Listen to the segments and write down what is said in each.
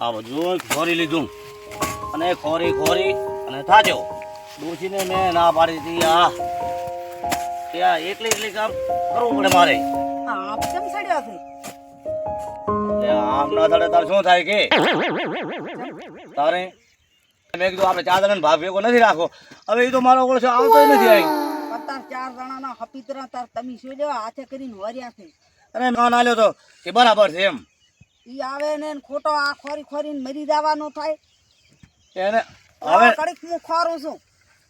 આ બધું ખોરી લીધું અને ખોરી અને થાજો ડોશીને મેં ના પાડી હતી. ત્યાં એકલી કામ કરવું પડે મારે. આપ કેમ સડ્યો છે? આમ ના થડે તાર શું થાય કે તારે મેં કીધું આપણે 4 જણાને ભાગ ભેગો નથી રાખો. હવે એ તો મારો ઓળખ આવતો નથી. આવી તાર 4 જણાના હપીતરા તાર તમે શું લેવા હાથે કરીને વર્યા છે? અરે ના ના લ્યો તો કે બરાબર છે એમ. ઈ આવે ને ખોટો આ ખોરીને મરી જવાનું થાય. એને હવે કડીક હું ખોરું છું.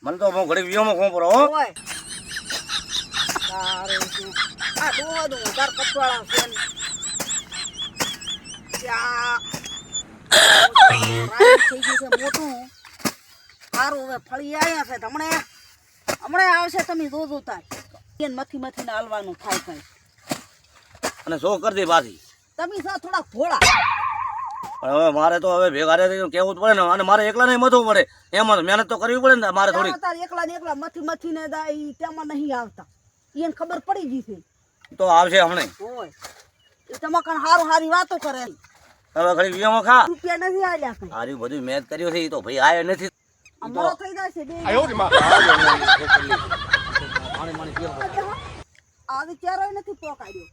મને તો હું ઘડી વિયોમાં ખોપરો હો. ઓય તારે શું આ દો તાર કચવાળા છે ને. ત્યાં થઈ ગયું છે મોટું સારું. હવે ફળી આવ્યા છે હમણાં આવશે. તમે જોજો તાર એને મથી ને હાલવાનું થાય કઈ. અને શો કરી દે પાછી. તમે છો થોડા ભોળા. પણ હવે મારે તો હવે ભેગા રહે કેવું જ પડે ને. અને મારે એકલા નહીં મથવું પડે. એમાં તો મહેનત તો કરવી પડે ને મારે થોડી. તાર એકલા ને એકલા મથી ને તેમાં નહીં આવતા. એને ખબર પડી ગઈ છે. તો આવશે હમણાં. ઓય એ તમે કણ હારી વાતો કરે. હવે ઘડી વિયોમાં ખા. રૂપિયા નથી આલ્યા કઈ. હારી બધું મેચ કર્યું છે. એ તો ભાઈ આયો નથી. અમારો થઈ જાય છે બે. આવી ચારોય નથી પોકાડ્યો.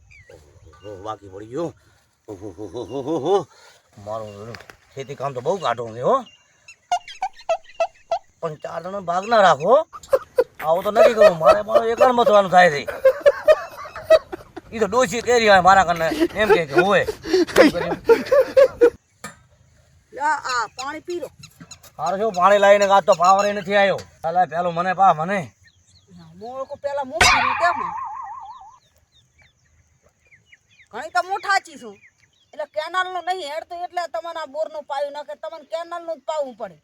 બાકી પડી ગયું. મારું ખેતી કામ તો બહુ કાઢું છે હો. પણ 4 જણા ભાગ ના રાખો. આવું તો નથી કરું. મારો એકલા મથવાનું થાય છે. એ તો ડોસી કેરી હોય મારા કને એમ કે હોય. આ પાણી પીરો. મારે શું પાણી લાવીને આજ તો પાવર નથી આવ્યો. ચાલ પેલું મને પા મને મોળકો પેલા મૂકી તેમ ઘણી તો મોઠાચી છું. એટલે કેનાલ નું નહીં હેડતો એટલે તમને આ બોર નું પાયું નાખે. તમને કેનાલ નું જ પાવું પડે.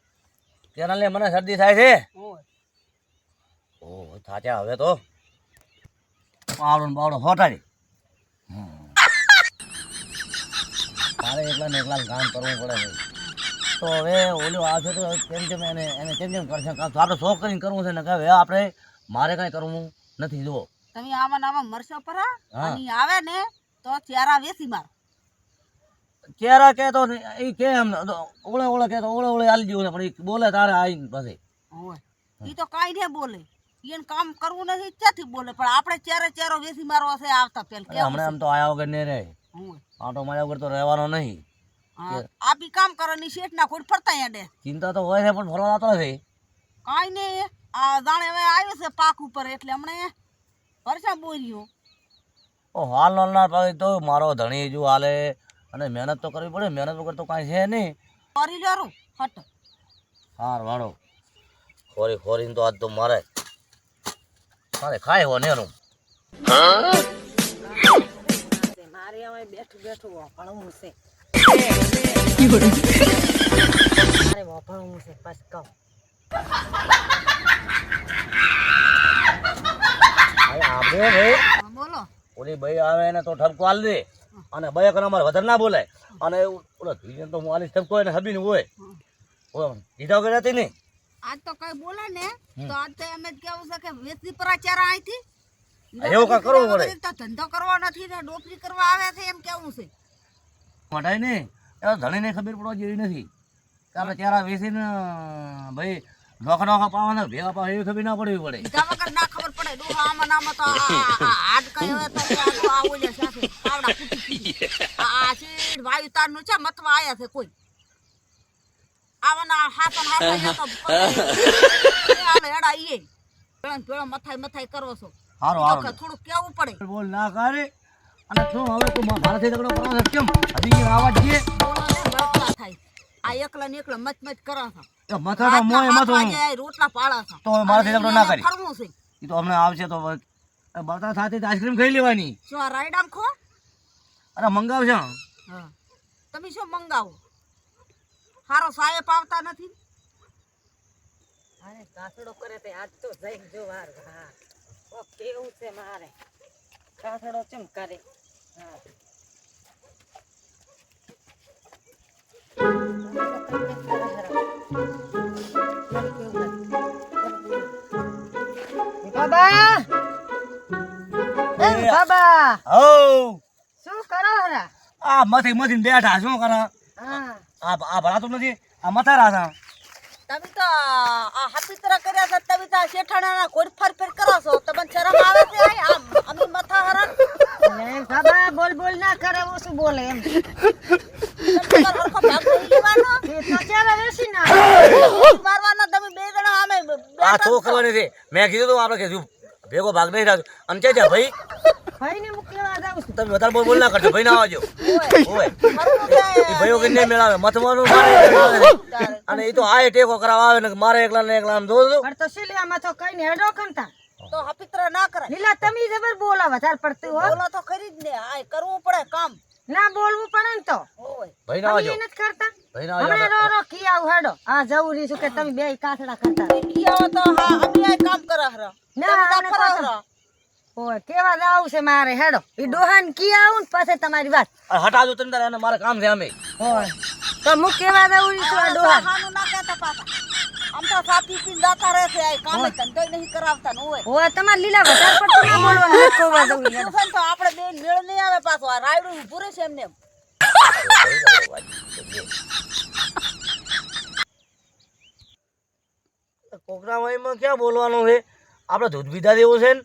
કેનાલ ને મને શરદી થાય છે. ઓય ઓહ થાચા હવે તો પાવડો ને બાવડો હોટાડી. મારે એકલા ને એકલા કામ કરવું પડે છે. તો હવે ઓલું આવશે તો કેમ એને કેમ કરશે કામ તો આપણે શોખ કરીને કરવું છે ને. કે હવે આપણે મારે કાંઈ કરવું નથી. જુઓ તમે આમાં મરશો પર અને આવે ને તો ચારા વેસી માર. ચહેરા કે તો એ કે એમ ઓળે કે તો ઓળે હાલી જવું ને. પણ એ બોલે તારે આવીને પછી ઓય ઈ તો કાઈ ને બોલે. એને કામ કરવું નથી ક્યાંથી બોલે. પણ આપણે ચહેરો વેસી મારવા છે આવતા પેલ કે હમણાં આમ તો આયા વગર નહીં રહે. આટો માર્યા વગર તો રહેવાનો નહીં. આ બી કામ કરે ની શેઠ ના કોઈ ફરતા યાડે. ચિંતા તો હોય છે પણ ફરવા તો નથી. કાઈ ને આ જાણે હવે આવ્યો છે પાક ઉપર એટલે હમણે વર્ષા બોર્યો. ઓ હાલ ના પાડી તો મારો ધણી જો હાલે. અને મહેનત તો કરવી પડે. મહેનત વગર તો કાંઈ છે નહીં. કરી લેરું હટ હાર વાળો ખોરીને તો આજ તો મારે ખાય હો નેરું. મારે હવે બેઠું ભણવું છે. મારે ભણવું છે બસ કહું. આપણે ભાઈ બોલો ઓલી ભાઈ આવે એને તો ઠપકો હાલ દે. અને બે કણ અમારે વધારે ના બોલાય. અને ઓલો ધીરે તો હું આલી ઠપકો હોય ને હબીને હોય દીધા વગર હતી નહીં. આજ તો કઈ બોલે ને તો આજ તો એમ જ કેવું છે કે વેચી પરાચારા અહીંથી એવું કાંઈ કરવું પડે. તો ધંધો કરવો નથી ને ડોકરી કરવા આવે છે એમ કેવું છે. મટાય ને એ ધણીને ખબર પડવા જેવી નથી કે આપણે ત્યારે વેચીને ભાઈ નોખા પાવાના ભેગા પાવા એવી ખબર ના પડવી પડે. બીજા વગર ના ખબર પડે. ડોહા આમાં તો હાડ કઈ હોય તો આ ઓલે સાથે પાવડા કૂટી આ સીડ વાયુ તાર નું છે મતવા આયા છે કોઈ આવના હાથન તો આલે એડા ઈએ પેલા મથાઈ કરો છો. હારો થોડું કેવું પડે. બોલ ના કરે. અને શું હવે તું મારાથી ઝઘડો કરો છે કેમ? હજી આવાજ જે બોલો ને બળતા થાય. આ એકલા ને એકલા મચ કરો છો. એ મથાનો મોય મથો રોટલા પાડા છો તો મારાથી ઝઘડો ના કરી. ફરવું છે એ તો હમણાં આવશે તો બળતા સાથે આઈસ્ક્રીમ ખાઈ લેવાની. શું આ રાયડામ ખો? અરે મંગાવશે. હા તમે શું મંગાવો? હારો સાહેબ આવતા નથી. અરે કાસડો કરે તે આજ તો જઈ જો વાર. હા ઓ કેવું છે મારે કાસડો ચમ કરે. હા બાબા બાબા હો શું કરો હરા? આ મથી બેઠા શું કરે? હા આ ભણાતું નથી, આ મથા રાસા. તમે તો આ હપીતરા કર્યા છે, તમે તો આ શેઠાણાના ઘોડ ફર કરો છો, તમને શરમ આવે છે? આમ અમે મથા હરણ બાબા બોલ બોલ ના કરે, હું શું બોલે એમ. તમારો હરખો ભાગ નહીં લેવાનો, એ તો ચાલે વેસી ના મારવાનો. તમે બે જણા આમે આ તો ખબર નથી, મેં કીધું તું આપણે કીધું ભેગો ભાગ નહીં રાખ્યો. અને છે ભાઈ ભાઈ ને મૂકવા જાઉં છું. તમે વધારે બોલ ના કરજો, ભાઈ ના આવજો. ઓય ખરું છે. એ ભાઈઓ કે નહીં મેળાવે, મથવાનું મારે મેળાવે નહીં. અને એ તો આ ટેકો કરાવવા આવે ને મારે એકલા ને એકલા આમ જોજો. પણ તો સિલિયામાં તો કઈ ને હેડો ખમતા તો હપીતરા ના કરે. લીલા તમે જબર બોલા વધારે પડતું હો. બોલો તો ખરી જ ને, આ કરવું પડે કામ. ના બોલવું પડે ને તો ઓય ભાઈ ના તમે આવજો, ઈ નથી કરતા. ભાઈ ના હમણાં આવજો. રો રો કી આવું હેડો. આ જવું રહી છું કે તમે બે કાથડા કરતા. ઈ આવો તો હા અમે આ કામ કરે હરા. ના, તમે અમને ફરો તો- હરા. ઓય કેવા જાવું છે મારે હેડો. ઈ ડોહાન કી આવું ને પછી તમારી વાત. આ હટાવજો તમે તારે, અને મારે કામ છે અમે. ઓય તો હું કેવા જાવું રહી છું આ ડોહાન. સાહાનું ના કહેતા પાછા. આમ તો સા પી પીને જાતા રહે છે, આ કામે ધંધોય નહીં કરાવતા ને હોય. ઓય તમારે લીલા વધારે પડતું ના બોલવાનું. હું કોવા જાઉં હેડો. તો આપણે બે મેળ નહીં આવે પાછો. આ રાયડું ઊભું રહેશે એમને એમ. કોકરા ભાઈમાં ક્યાં બોલવાનું છે? આપણે દૂધ પીધા જેવું છે ને.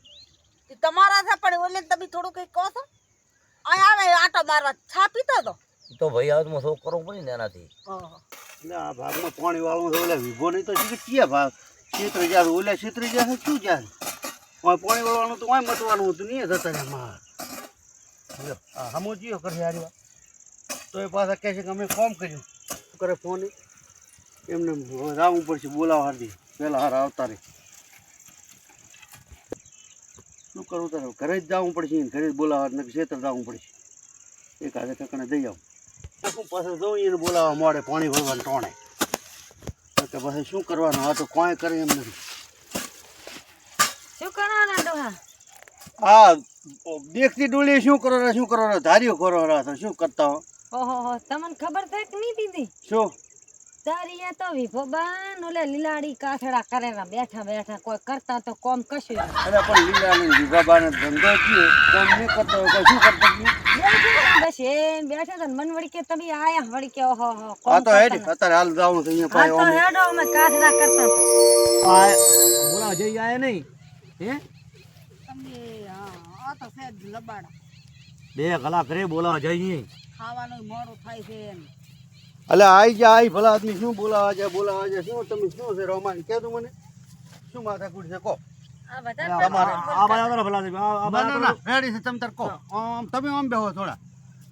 ઈ તમારા છે પણ ઓલે તમે થોડું કઈ કહો છો. આ આવે આટો મારવા છા પીતો તો. ઈ તો ભાઈ હાથમાં શોખ કરવો પડે ને એનાથી. એટલે આ ભાગમાં પાણી વાળવું છે, ઓલા વિભો નહીં તો ક્યાં ભાગ છેતરી જાય, ઓલા છેતરી જાય શું જાય? પાણી વાળવાનું તો વાય મટવાનું હતું નહીં જતા રે માં. હમો જીઓ કરે હારી વાત. તો એ પાછા કહે છે કે અમે ફોર્મ કર્યું. શું કરે ફોન એમને જવું પડશે બોલાવા હારી પહેલાં હારા આવતા રહે. શું કરવું તારે ઘરે જ જવું પડશે ને ઘરે જ બોલાવા ને ક્ષેત્ર જવું પડશે. એક હાથે ઠેકાણે દઈ આવું. હું પાછું જઉં એને બોલાવવા મોડે પાણી ભરવાનું ટોણે. તો પછી શું કરવાનું? આ તો કોઈ કરે એમ નથી. શું કરવાના ડોહા? આ દેખતી ડોલી શું કરો ધાર્યો કરો તો શું કરતા હો? ઓહો તમને ખબર થાય કે નહીં દીદી? શું તારી તો વિભો બાન ઓલે લીલાડી કાથડા કરેલા બેઠા બેઠા કોઈ કરતા તો કોમ કશું નહીં. અરે પણ લીલાની વિભાબાને ધંધો થયો કોમ નહીં કરતો હોય, કોઈ શું કરતો નહીં. બેઠા બસ એમ બેઠા હતા ને મન વળી કે તમે આયા વળી કે ઓહો હો કોમ આ તો હેડ કરતા અત્યારે હાલ જવાનું છે અહીંયા હા તો પાછું હેડો અમે કાથડા કરતા હતા. બોલાવા જઈ જાય નહીં હે? તમે આ તો છે જ લબાડા. 2 કલાક રે બોલાવા જઈએ. ખાવાનું મોડું થાય છે એમ. એટલે આઈ જા આઈ ભલા આદમી શું બોલાવા જાય શું તમે શું છે રોમાન કહેતું મને શું માથાકૂટ છે કહો. આ બધા તમારે આ બાજુ આવતો ને ભલા આદમી, આ બાજુ આવતો ને. રેડી છે તમે તાર કહો. આમ તમે આમ બેહો થોડા.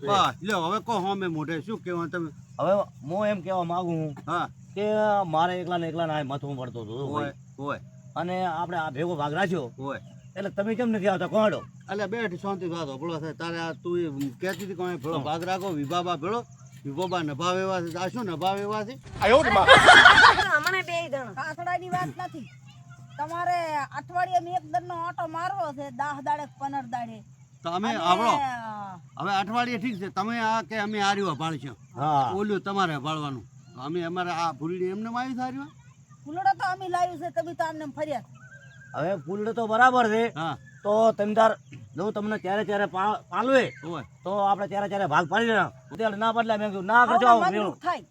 બસ લ્યો હવે કહો અમે મોઢે શું કહેવાનું તમે. હવે હું એમ કહેવા માંગુ છું હા કે મારે એકલા ને આ મથવું પડતું હતું હોય ભાઈ. હોય અને આપણે આ ભેગો ભાગ રાખ્યો હોય. એટલે તમે કેમ નથી આવતા કોહડો? એટલે બેઠ શાંતિ વાત ભેળો થાય તારે આ તું કહેતી હતી કોઈ ભેળો ભાગ રાખો વિભાબા ભેળો વિભાબા નભાવ એવા છે આ શું નભાવ એવા છે. હમણાં બે જણા કાથડાની વાત નથી. તમારે અઠવાડિયામાં એક દરનો ઓટો મારવો છે, 10 દાડે 15 દાડે. તો અમે આવડો હવે અઠવાડિયે ઠીક છે તમે આ કે અમે આર્યો ભાળશું હા ઓલું તમારે ભાળવાનું અમે અમારે આ ભૂલડી એમને માં આવી સાર્યો. ફૂલડો તો અમે લાવ્યું છે, તમે તો આમને ફર્યા. હવે ફૂલ તો બરાબર છે, હા તો તમે તાર જો તમને ત્યારે પાલવે હોય તો આપણે ત્યારે ભાગ પાડી લેના. ત્યારે ના બદલાય મેં કીધું ના કરજો આવું ભેળું. થાય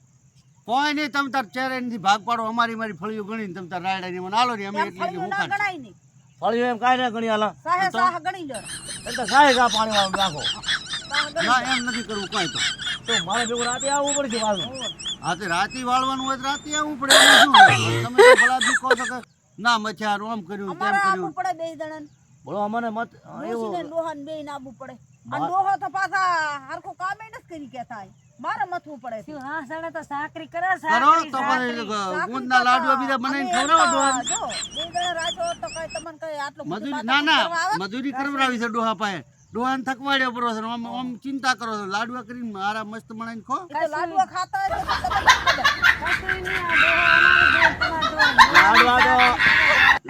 કોઈ નહીં તમે તાર ચહેરા નથી ભાગ પાડો અમારી મારી ફળીઓ ગણીને તમે તાર રાયડા ની મને આલો ને અમે એમ એટલી ફળિયું હું ના કાઢ ગણાય નહીં. ફળ્યું એમ કાંઈ ના ગણી હાલા. સાહે સાહ ગણી લો. એમ તો સાહેબ આ પાણી વાળું રાખો. સાહ ગણી ના એમ નથી કરવું કાંઈ તો મારે ભેગું રાતે આવવું પડશે પાછું. હા તે રાતે વાળવાનું હોય તો રાતે આવવું પડે એમાં શું હોય? તમે તો ભલા દી કહો છો કે ના મચ્છારું આમ કર્યું તેમ અમારે કર્યું. આપવું પડે બે જણાને. બોલો અમને મત ડોશીને એવું ને ડોહાને બેયને આપવું પડે. આ ડોહો તો પાછા હરખું કામે નથી કરી કે થાય. મારે મથવું પડે છે. શું હા સાડા તો સાકરી કરે કરો સાકરી તો સાકરી. પછી ઊંધના લાડવા બીજા બનાવીને ખવડાવો ડોહાને. જો બે જણા રાખ્યો હોત તો કઈ તમને કઈ આટલું બધું મજૂરી માથાકૂટ ના કરવા આવે? મજૂરી કરવડાવી છે ડોહા પાસે ડોહાને થકવાડ્યો પરો છે આમ આમ ચિંતા કરો છો લાડવા કરીને મારા મસ્ત બનાવીને ખો. એ તો લાડવા ખાતા હોય તો તમને ખબર. કશું નહીં, આ ડોહા અમારે જો તમારે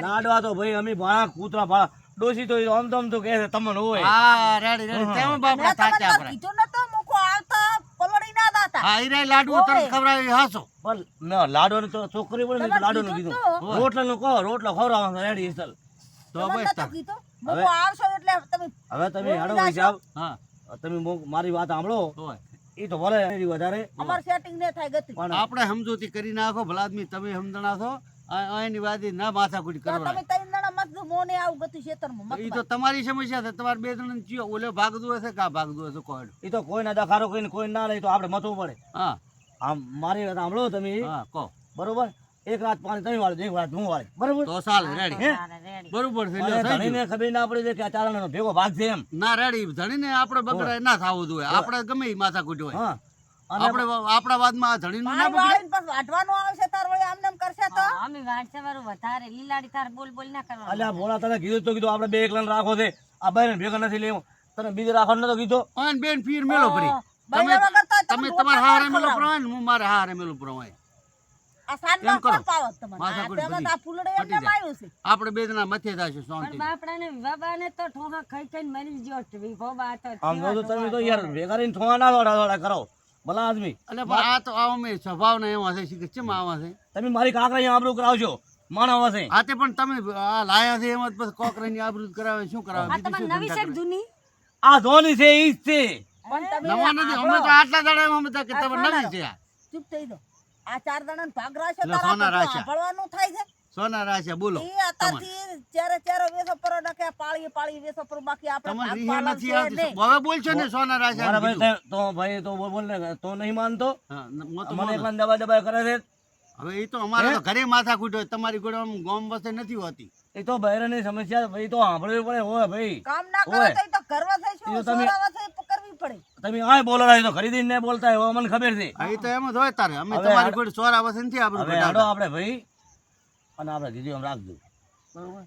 લાડવા તો ભાઈ અમે ભાણા કૂતરા ભાણા ડોસી તો આમ તો કહે છે તમને હોય. હા રેડી રેડી તેમાં બાપડા મેં તમને થાક્યા તો આપણે. કીધું નતું, મૂકો આવતા પલળી ના દાતા. હા ઈ રહ્યા લાડવો તરત ખવડાવી હાસો. પણ ના લાડવાનું તો છોકરી પડે ને તમે લાડવાનું કીધું કીધું. તો. રોટલાનું કહો રોટલો ખવડાવવાનો રેડી ચાલ. તો તમને બસ નતું કીધું. મૂકો આવશો એટલે તમે હવે તમે હેડો હિસાબ હા તમે મારી વાત સાંભળો. હોય ઈ તો ભલે એની વધારે અમાર સેટિંગ ને થાય ગતિ પણ આપણે સમજૂતી કરી નાખો ભલા આદમી તમે સમજણા છો એની વાદી ના માથાકૂટ તો કરવા તમે ત્રણ જણા મત દો, મોને આવું ગતિ ખેતરમાં મત એ તો તમારી સમસ્યા છે તમારે બે જણ ચિયો ઓલે ભાગતું હશે કા ભાગતું હશે કોઈ ઈ તો કોઈના દખારો કરીને કોઈ ના લે તો આપણે મથવું પડે. હા આમ મારી વાત સાંભળો તમે હા કહો બરોબર, એક રાત પાણી તમે વાળો એક રાત હું વાળી બરોબર. તો ચાલે રેડી હે? રેડી બરોબર છે અને લ્યો, થઈ ગયું. ધણીને ખબર ના પડી કે આ ચારણનો ભેગો ભાગ છે એમ. ના રેડી ધણીને આપણે બગડાય ના થવું જોઈએ આપણે ગમે ઈ માથાકૂટ હોય હા અને આપણે આપણા વાદમાં આ ધણીનું ના પાણી બગડે વાળીને પછી વાઢવાનું આવશે તાર વળી આમને એમ કરશે તો અમે વાંચે વાળું વધારે લીલાડી તાર બોલ બોલ ના કરવા અલ્યા ભોળા તને કીધું તો કીધું આપણે બે એકલાને રાખો છે, આ બાઈને ભેગા નથી લેવું, તને બીજે રાખવાનું નતો કીધો. અને બેન ફીર મેલો ફરી બૈરા વગર તો તમે તમે તમારા હારે મેલો ખવડાવો. પ્રવાય ને હું મારે હારે મેલો પ્રવાય આ સાંજમાં એમ કરો. કોણ પાવત તમને? માથાકૂટ આ તેમાં તો બધી આ ફૂલડે પટી એમને જાય. માર્યું છે. આપણે બે જણા મથે થશે પણ શાંતિ બાપડાને બાબાને તો ઠોકા ખાઈ ખાઈને મરી ગયો છે. વિભોબા તો આમ જો તમે તો યાર ભેગા રહીને ઠોવા ના દોડા કરો ભલા આદમી. એટલે પણ આ તો આવો મેં સ્વભાવ ને એવા છે કે ચેમ આવા છે તમે મારી કાકરા આબરૂ કરાવજો માણસ હશે. આ તે પણ તમે આ લાયા છે એમાં જ પછી કોકરાની આબરૂ જ કરાવે શું કરાવે આ બીજું તમારે શું નવી ધંધા છે કરે? જૂની આ ધોની છે ઈ જ છે. પણ તમે નવા નથી અમે તો આટલા દાડા અમે તો કે તમે નવી છે આ. ચૂપ થઈ જાઓ. આ ચાર જણાને ભાગ રાખ્યો એટલે તારા સોના તો રાખ્યા. સાંભળવાનું થાય છે. સોના રાશિયા બોલો એ અત્યારથી ચારે ચારે વેસો પર નાખે, પાળીએ પાળીએ વેસો પર, બાકી આપણે તમારે ભાગ રીહા પાડવાનું નથી છે આવતી નહીં. હવે બોલશો ને સોના રાશિયા મારા કીધું. ભાઈ તો ભાઈ તો બોલ ને તો નહીં માનતો હા, હું તો મને માનું. એકલા દબા દબા કરે છે. હવે એ તો અમારે તો ઘરે માથાકૂટ હોય તમારી જોડે આમ ગામ વસ્તુ નથી હોતી એ તો બહેરાની સમસ્યા ભાઈ તો સાંભળવી પડે. હોય ભાઈ કામ ના કરો ઓય. તો ઈ તો કરવા થાય શું? ઈ તો તમે- સોરાવા થાય તો કરવી પડે. તમે આ બોલો તો ખરીદીને નહીં બોલતા હોય મને ખબર છે. હા, એ તો એમ જ હોય તારે અમે હવે તમારી જોડે સોરા વસે નથી હવે આપણું હેડો આપણે ભાઈ અને આપણે કીધું એમ રાખજો બરોબર.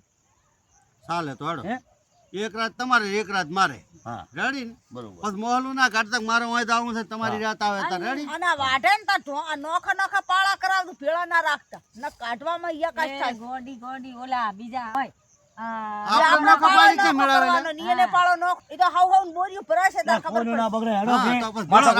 ચાલે તો હેડો હે એક રાત તમારે એક રાત મારે હા રેડી ને બરોબર. પછી મોહલું ના કાઢતા મારે હોય તો આવું છે તમારી રાત આવે તાર રેડી અને આ વાઢે ને તાર આ નોખા નોખા પાળા કરાવતું, ભેળા ના રાખતા. ન કાઢવામાં ઈ એકાશ એ થાય. ગોડી ગોડી ઓલા બીજા હોય આપણે આપણો નોખા પાળો પાડી છે નોખો મેળવેલા. કરવાનો ને ઈને પાળો નોખો. ઈ તો હાવ હાવ બોરિયું ભરાશે તાર ખબર કોઈનું પડે. ના બગડે હેડો હા, કે તો પછી માથા